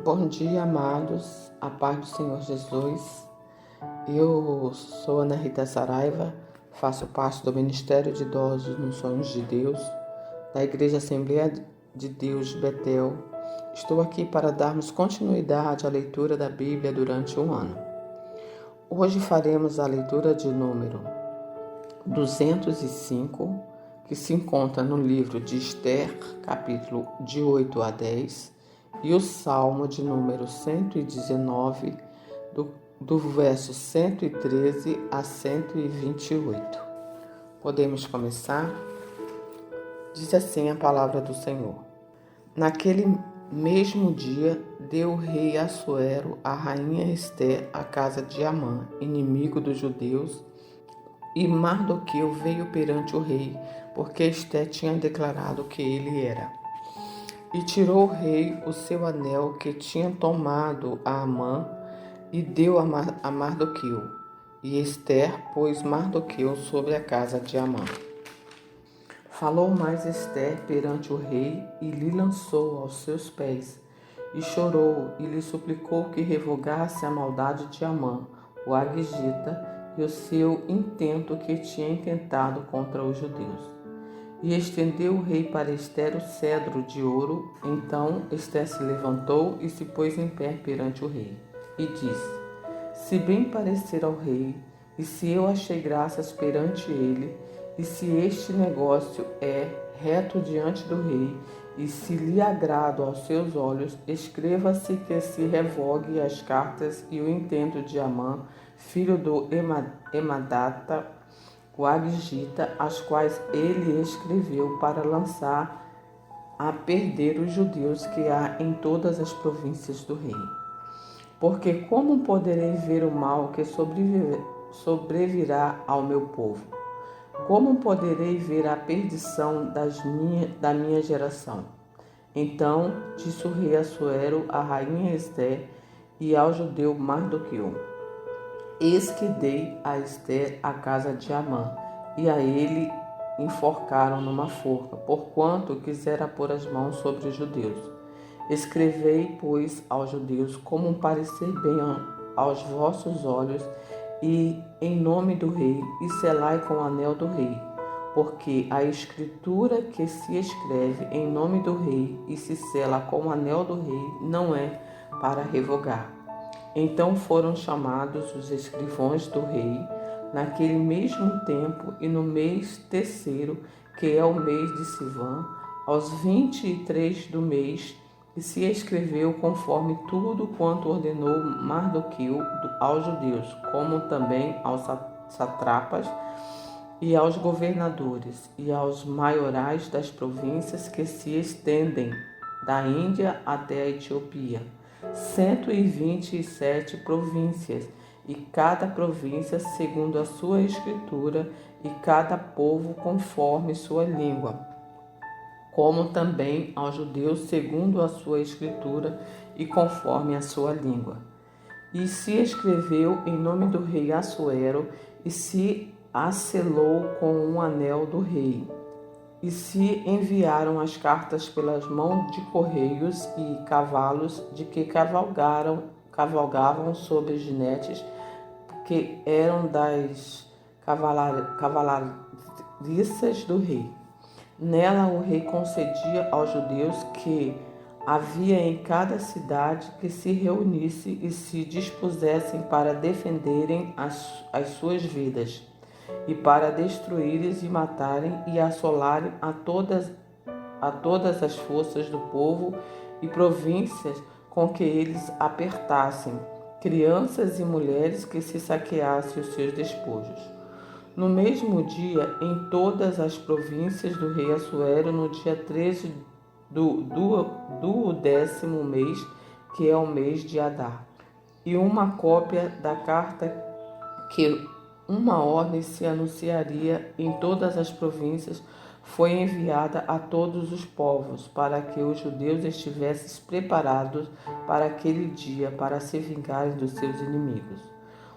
Bom dia, amados, a paz do Senhor Jesus. Eu sou Ana Rita Saraiva, faço parte do Ministério de Idosos nos Sonhos de Deus, da Igreja Assembleia de Deus Betel. Estou aqui para darmos continuidade à leitura da Bíblia durante um ano. Hoje faremos a leitura de número 205, que se encontra no livro de Esther, capítulo de 8 a 10, e o Salmo de número 119, do verso 113 a 128. Podemos começar? Diz assim a palavra do Senhor. Naquele mesmo dia, deu o rei Assuero a rainha Esther à casa de Amã, inimigo dos judeus, e Mardoqueu veio perante o rei, porque Esther tinha declarado que ele era. E tirou o rei o seu anel que tinha tomado a Amã e deu a Mardoqueu. E Esther pôs Mardoqueu sobre a casa de Amã. Falou mais Esther perante o rei e lhe lançou aos seus pés. E chorou e lhe suplicou que revogasse a maldade de Amã, o Agigita, e o seu intento que tinha intentado contra os judeus. E estendeu o rei para Esther o cedro de ouro. Então Esther se levantou e se pôs em pé perante o rei. E disse: Se bem parecer ao rei, e se eu achei graças perante ele, e se este negócio é reto diante do rei, e se lhe agrado aos seus olhos, escreva-se que se revogue as cartas e o intento de Amã, filho do Emadata, o Agigita, as quais ele escreveu para lançar a perder os judeus que há em todas as províncias do rei. Porque como poderei ver o mal que sobrevirá ao meu povo? Como poderei ver a perdição da minha geração? Então disse o rei Assuero à rainha Esther e ao judeu Mardoqueu: Eis que dei a Esther a casa de Amã, e a ele enforcaram numa forca, porquanto quisera pôr as mãos sobre os judeus. Escrevei, pois, aos judeus como parecer bem aos vossos olhos, e em nome do rei, e selai com o anel do rei, porque a escritura que se escreve em nome do rei e se sela com o anel do rei não é para revogar. Então foram chamados os escrivãos do rei, naquele mesmo tempo e no mês terceiro, que é o mês de Sivan, aos 23 do mês, e se escreveu conforme tudo quanto ordenou Mardoqueu aos judeus, como também aos satrapas e aos governadores e aos maiorais das províncias que se estendem da Índia até a Etiópia. 127 províncias, e cada província segundo a sua escritura, e cada povo conforme sua língua, como também aos judeus segundo a sua escritura e conforme a sua língua. E se escreveu em nome do rei Assuero, e se acelou com um anel do rei. E se enviaram as cartas pelas mãos de correios e cavalos de que cavalgavam sobre jinetes, que eram das cavalariças do rei. Nela o rei concedia aos judeus que havia em cada cidade que se reunisse e se dispusessem para defenderem as suas vidas, e para destruírem e matarem e assolarem a todas as forças do povo e províncias com que eles apertassem, crianças e mulheres que se saqueassem os seus despojos. No mesmo dia, em todas as províncias do rei Assuero, no dia 13 do 10º mês, que é o mês de Adar, e uma cópia da carta que uma ordem se anunciaria em todas as províncias foi enviada a todos os povos, para que os judeus estivessem preparados para aquele dia, para se vingarem dos seus inimigos.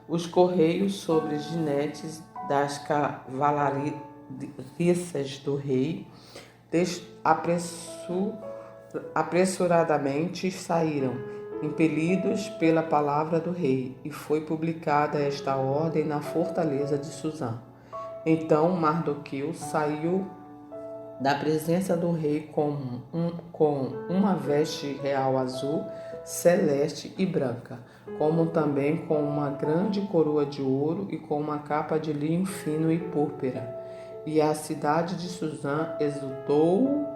Os correios sobre jinetes das cavalariças do rei apressuradamente saíram, impelidos pela palavra do rei, e foi publicada esta ordem na fortaleza de Suzã. Então Mardoqueu saiu da presença do rei com uma veste real azul, celeste e branca, como também com uma grande coroa de ouro e com uma capa de linho fino e púrpura. E a cidade de Suzã exultou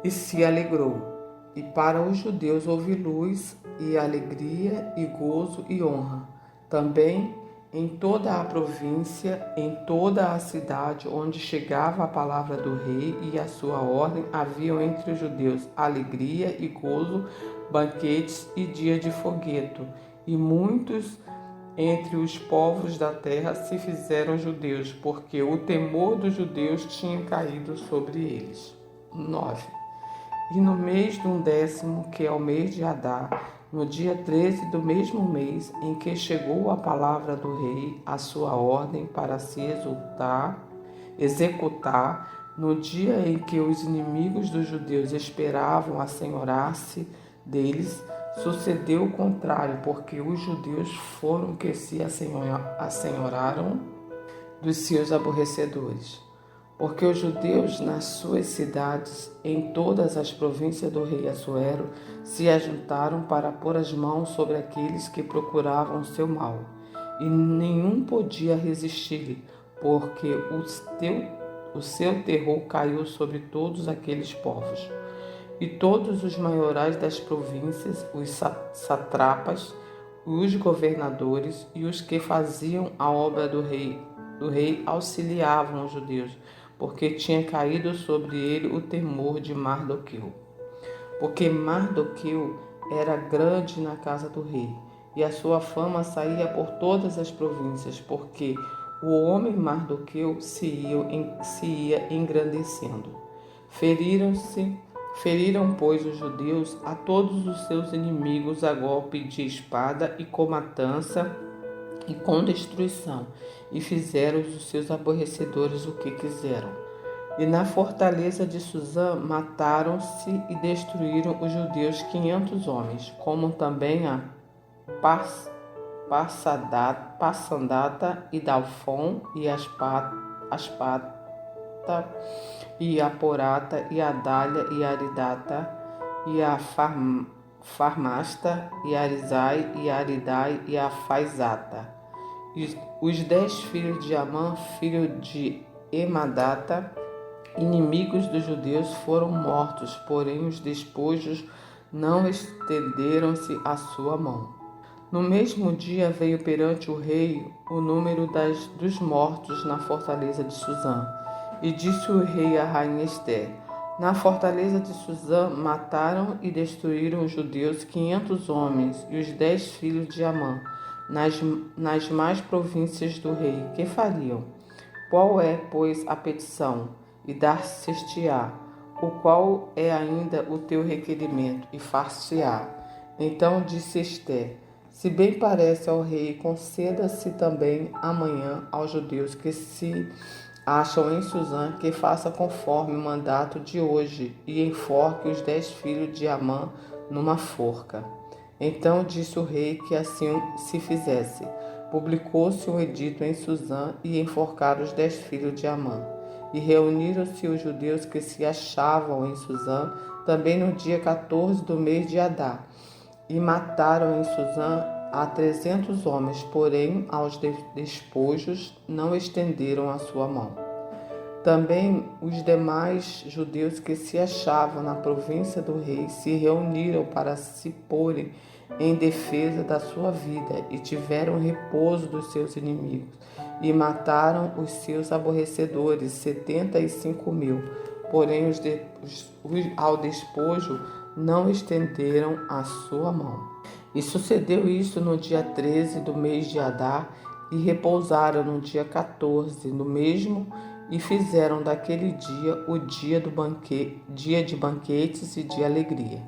e se alegrou. E para os judeus houve luz e alegria e gozo e honra. Também em toda a província, em toda a cidade onde chegava a palavra do rei e a sua ordem, haviam entre os judeus alegria e gozo, banquetes e dia de fogueto. E muitos entre os povos da terra se fizeram judeus, porque o temor dos judeus tinha caído sobre eles. 9. E no mês do 10º, que é o mês de Adar, no dia 13 do mesmo mês, em que chegou a palavra do rei, a sua ordem para se executar, no dia em que os inimigos dos judeus esperavam assenhorar-se deles, sucedeu o contrário, porque os judeus foram que se assenhoraram dos seus aborrecedores. Porque os judeus nas suas cidades, em todas as províncias do rei Assuero, se ajuntaram para pôr as mãos sobre aqueles que procuravam o seu mal. E nenhum podia resistir-lhe, porque o seu terror caiu sobre todos aqueles povos. E todos os maiorais das províncias, os satrapas, os governadores e os que faziam a obra do rei auxiliavam os judeus, porque tinha caído sobre ele o temor de Mardoqueu. Porque Mardoqueu era grande na casa do rei, e a sua fama saía por todas as províncias, porque o homem Mardoqueu se ia engrandecendo. Feriram, pois, os judeus a todos os seus inimigos a golpe de espada e com matança e com destruição, e fizeram os seus aborrecedores o que quiseram. E na fortaleza de Suzã mataram-se e destruíram os judeus 500 homens, como também a Passandata e Dalfon e Aspata e a Porata e a Dália e a Aridata e a Farmasta e a Arizai e a Aridai e a Faizata. E os 10 filhos de Amã, filho de Emadata, inimigos dos judeus, foram mortos, porém os despojos não estenderam-se à sua mão. No mesmo dia veio perante o rei o número dos mortos na fortaleza de Suzã. E disse o rei à rainha Ester: na fortaleza de Suzã mataram e destruíram os judeus 500 homens e os 10 filhos de Amã, nas mais províncias do rei. Que fariam? Qual é, pois, a petição? E dar-se-te-á. O qual é ainda o teu requerimento? E far-se-á. Então disse Ester: se bem parece ao rei, conceda-se também amanhã aos judeus que se acham em Suzã, que faça conforme o mandato de hoje e enforque os 10 filhos de Amã numa forca. Então disse o rei que assim se fizesse. Publicou-se um edito em Suzã e enforcaram os 10 filhos de Amã. E reuniram-se os judeus que se achavam em Suzã também no dia 14 do mês de Adar. E mataram em Suzã a 300 homens, porém aos despojos não estenderam a sua mão. Também os demais judeus que se achavam na província do rei se reuniram para se porem em defesa da sua vida e tiveram repouso dos seus inimigos e mataram os seus aborrecedores, 75.000, porém ao despojo não estenderam a sua mão. E sucedeu isso no dia 13 do mês de Adar, e repousaram no dia 14 do mesmo, e fizeram daquele dia o dia de banquetes e de alegria.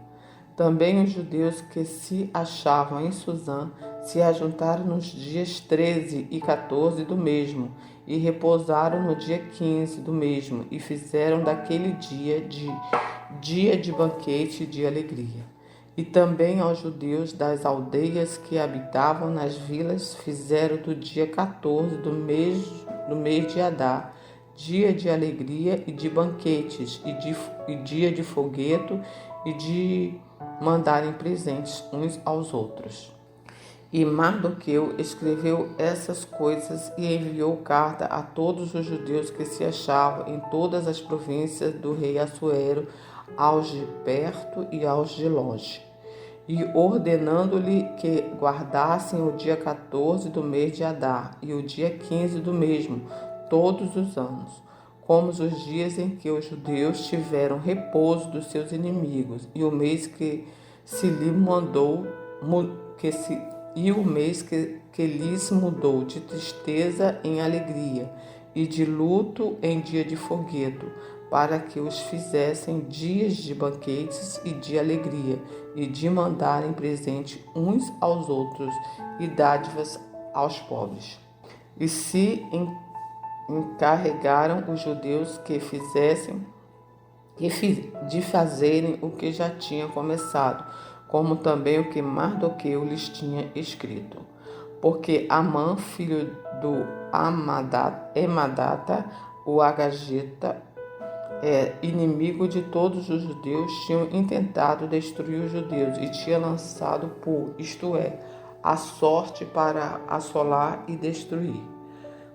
Também os judeus que se achavam em Suzã se ajuntaram nos dias 13 e 14 do mesmo, e repousaram no dia 15 do mesmo, e fizeram daquele dia de banquete e de alegria. E também aos judeus das aldeias que habitavam nas vilas fizeram do dia 14 do mês de Adar, dia de alegria e de banquetes, e dia de fogueto, e de mandarem presentes uns aos outros. E Mardoqueu escreveu essas coisas e enviou carta a todos os judeus que se achavam em todas as províncias do rei Assuero, aos de perto e aos de longe, e ordenando-lhe que guardassem o dia 14 do mês de Adar e o dia 15 do mesmo, todos os anos, como os dias em que os judeus tiveram repouso dos seus inimigos, e o mês que se lhe mandou e o mês que lhes mudou de tristeza em alegria e de luto em dia de fogueto, para que os fizessem dias de banquetes e de alegria, e de mandarem presente uns aos outros e dádivas aos pobres. E se encarregaram os judeus de fazerem o que já tinha começado, como também o que Mardoqueu lhes tinha escrito. Porque Amã, filho do Emadata, o Agagita, inimigo de todos os judeus, tinham intentado destruir os judeus e tinha lançado isto é, a sorte para assolar e destruir.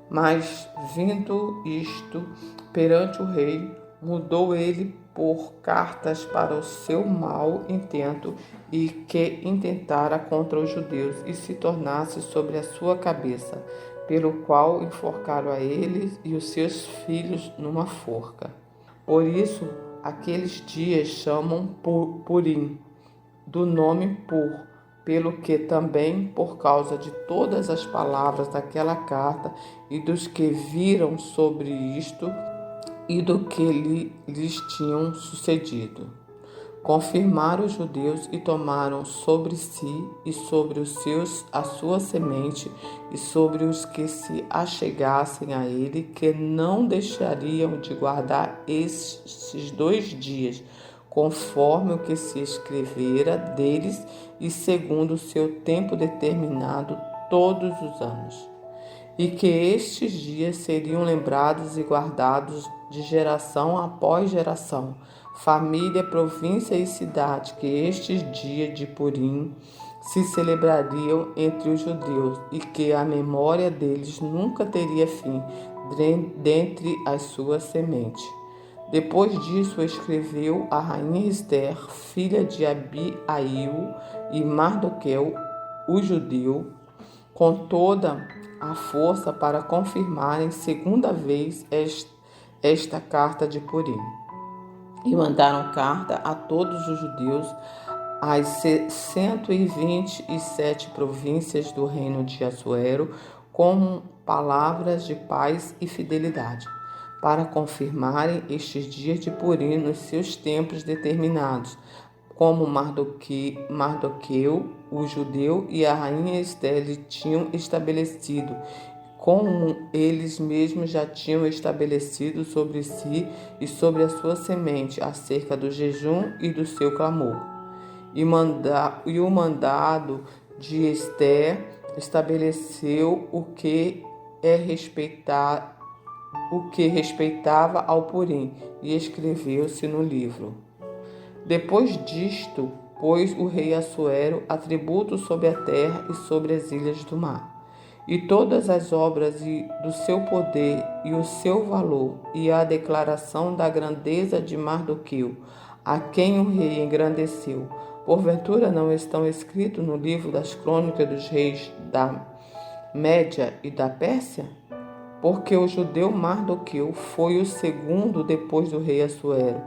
Mas, vindo isto perante o rei, mudou ele por cartas para o seu mau intento e que intentara contra os judeus e se tornasse sobre a sua cabeça, pelo qual enforcaram a ele e os seus filhos numa forca. Por isso, aqueles dias chamam Purim, do nome pelo que também, por causa de todas as palavras daquela carta e dos que viram sobre isto e do que lhes tinham sucedido, confirmaram os judeus e tomaram sobre si e sobre a sua semente e sobre os que se achegassem a ele, que não deixariam de guardar esses 2 dias, conforme o que se escrevera deles e segundo o seu tempo determinado todos os anos. E que estes dias seriam lembrados e guardados de geração após geração, família, província e cidade, que estes dias de Purim se celebrariam entre os judeus e que a memória deles nunca teria fim dentre as suas sementes. Depois disso, escreveu a rainha Ester, filha de Abiail, e Mardoqueu, o judeu, com toda a força para confirmarem segunda vez esta carta de Purim. E mandaram carta a todos os judeus, às 127 províncias do reino de Assuero, com palavras de paz e fidelidade, para confirmarem estes dias de Purim nos seus tempos determinados, como Mardoqueu, o judeu, e a rainha Ester tinham estabelecido, como eles mesmos já tinham estabelecido sobre si e sobre a sua semente, acerca do jejum e do seu clamor. E o mandado de Ester estabeleceu o que respeitava ao Purim, e escreveu-se no livro. Depois disto, pôs o rei Assuero atributo sobre a terra e sobre as ilhas do mar, e todas as obras do seu poder e o seu valor, e a declaração da grandeza de Mardoqueu, a quem o rei engrandeceu. Porventura não estão escritos no livro das crônicas dos reis da Média e da Pérsia? Porque o judeu Mardoqueu foi o segundo depois do rei Assuero,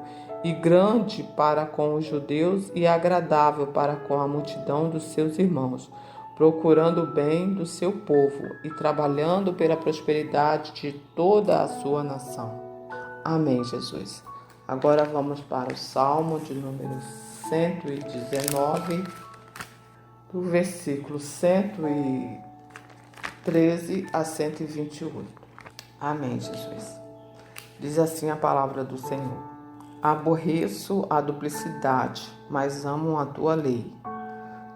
e grande para com os judeus e agradável para com a multidão dos seus irmãos, procurando o bem do seu povo e trabalhando pela prosperidade de toda a sua nação. Amém, Jesus. Agora vamos para o Salmo de número 119, do versículo 113 a 128. Amém, Jesus. Diz assim a palavra do Senhor. Aborreço a duplicidade, mas amo a tua lei.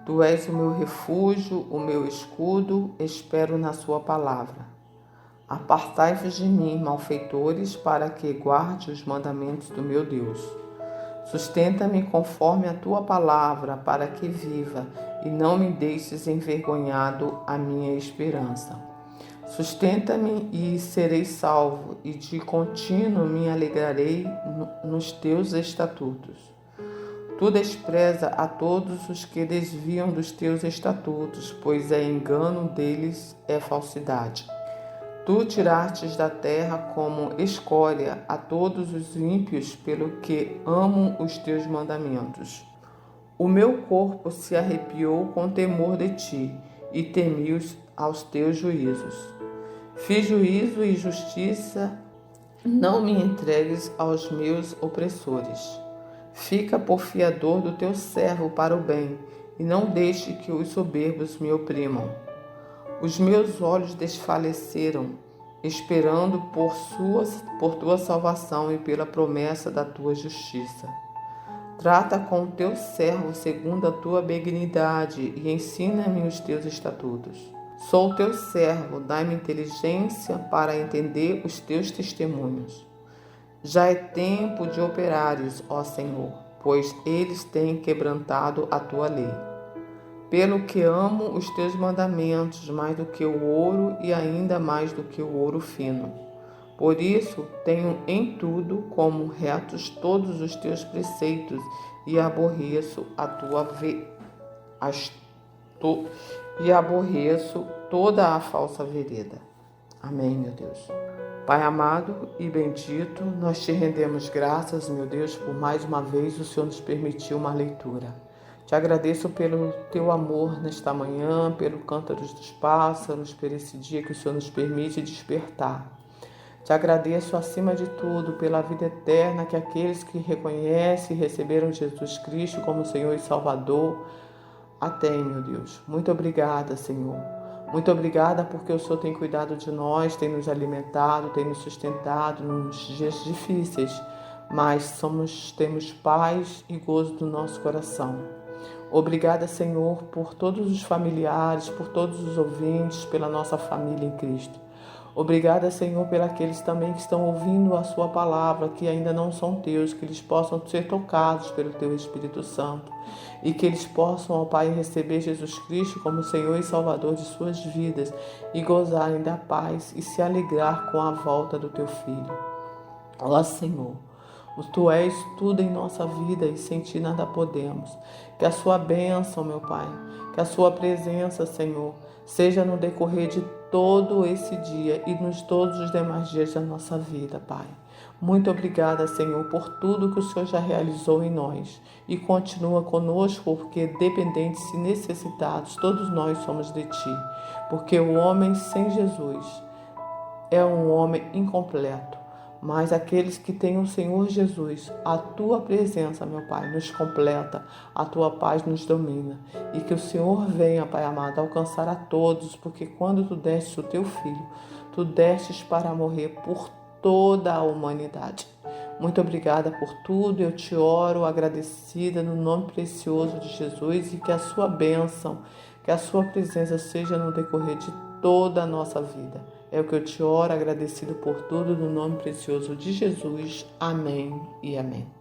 Tu és o meu refúgio, o meu escudo, espero na sua palavra. Apartai-vos de mim, malfeitores, para que guarde os mandamentos do meu Deus. Sustenta-me conforme a tua palavra, para que viva, e não me deixes envergonhado a minha esperança. Sustenta-me e serei salvo, e de contínuo me alegrarei nos teus estatutos. Tu despreza a todos os que desviam dos teus estatutos, pois engano deles é falsidade. Tu tirastes da terra como escória a todos os ímpios, pelo que amam os teus mandamentos. O meu corpo se arrepiou com temor de ti, e temi aos teus juízos. Fiz juízo e justiça, não me entregues aos meus opressores. Fica por fiador do teu servo para o bem, e não deixe que os soberbos me oprimam. Os meus olhos desfaleceram, esperando por tua salvação e pela promessa da tua justiça. Trata com o teu servo segundo a tua benignidade e ensina-me os teus estatutos. Sou teu servo, dai-me inteligência para entender os teus testemunhos. Já é tempo de operares, ó Senhor, pois eles têm quebrantado a tua lei. Pelo que amo os teus mandamentos mais do que o ouro e ainda mais do que o ouro fino. Por isso tenho em tudo como retos todos os teus preceitos e aborreço toda a falsa vereda. Amém, meu Deus. Pai amado e bendito, nós te rendemos graças, meu Deus, por mais uma vez o Senhor nos permitiu uma leitura. Te agradeço pelo teu amor nesta manhã, pelo cântaro dos pássaros, por esse dia que o Senhor nos permite despertar. Te agradeço, acima de tudo, pela vida eterna que aqueles que reconhecem e receberam Jesus Cristo como Senhor e Salvador têm, meu Deus. Muito obrigada, Senhor. Muito obrigada porque o Senhor tem cuidado de nós, tem nos alimentado, tem nos sustentado nos dias difíceis, mas temos paz e gozo do nosso coração. Obrigada, Senhor, por todos os familiares, por todos os ouvintes, pela nossa família em Cristo. Obrigada, Senhor, pelos também que estão ouvindo a sua palavra, que ainda não são teus, que eles possam ser tocados pelo teu Espírito Santo e que eles possam, ó Pai, receber Jesus Cristo como Senhor e Salvador de suas vidas e gozarem da paz e se alegrar com a volta do teu Filho. Ó Senhor, Tu és tudo em nossa vida e sem Ti nada podemos. Que a sua bênção, meu Pai, que a sua presença, Senhor, seja no decorrer de todo esse dia e nos todos os demais dias da nossa vida, Pai. Muito obrigada, Senhor, por tudo que o Senhor já realizou em nós e continua conosco, porque dependentes e necessitados, todos nós somos de Ti, porque o homem sem Jesus é um homem incompleto. Mas aqueles que têm o Senhor Jesus, a Tua presença, meu Pai, nos completa, a Tua paz nos domina. E que o Senhor venha, Pai amado, alcançar a todos, porque quando Tu destes o Teu Filho, Tu destes para morrer por toda a humanidade. Muito obrigada por tudo, eu te oro agradecida no nome precioso de Jesus e que a Sua bênção, que a Sua presença seja no decorrer de toda a nossa vida. É o que eu te oro, agradecido por tudo, no nome precioso de Jesus. Amém e amém.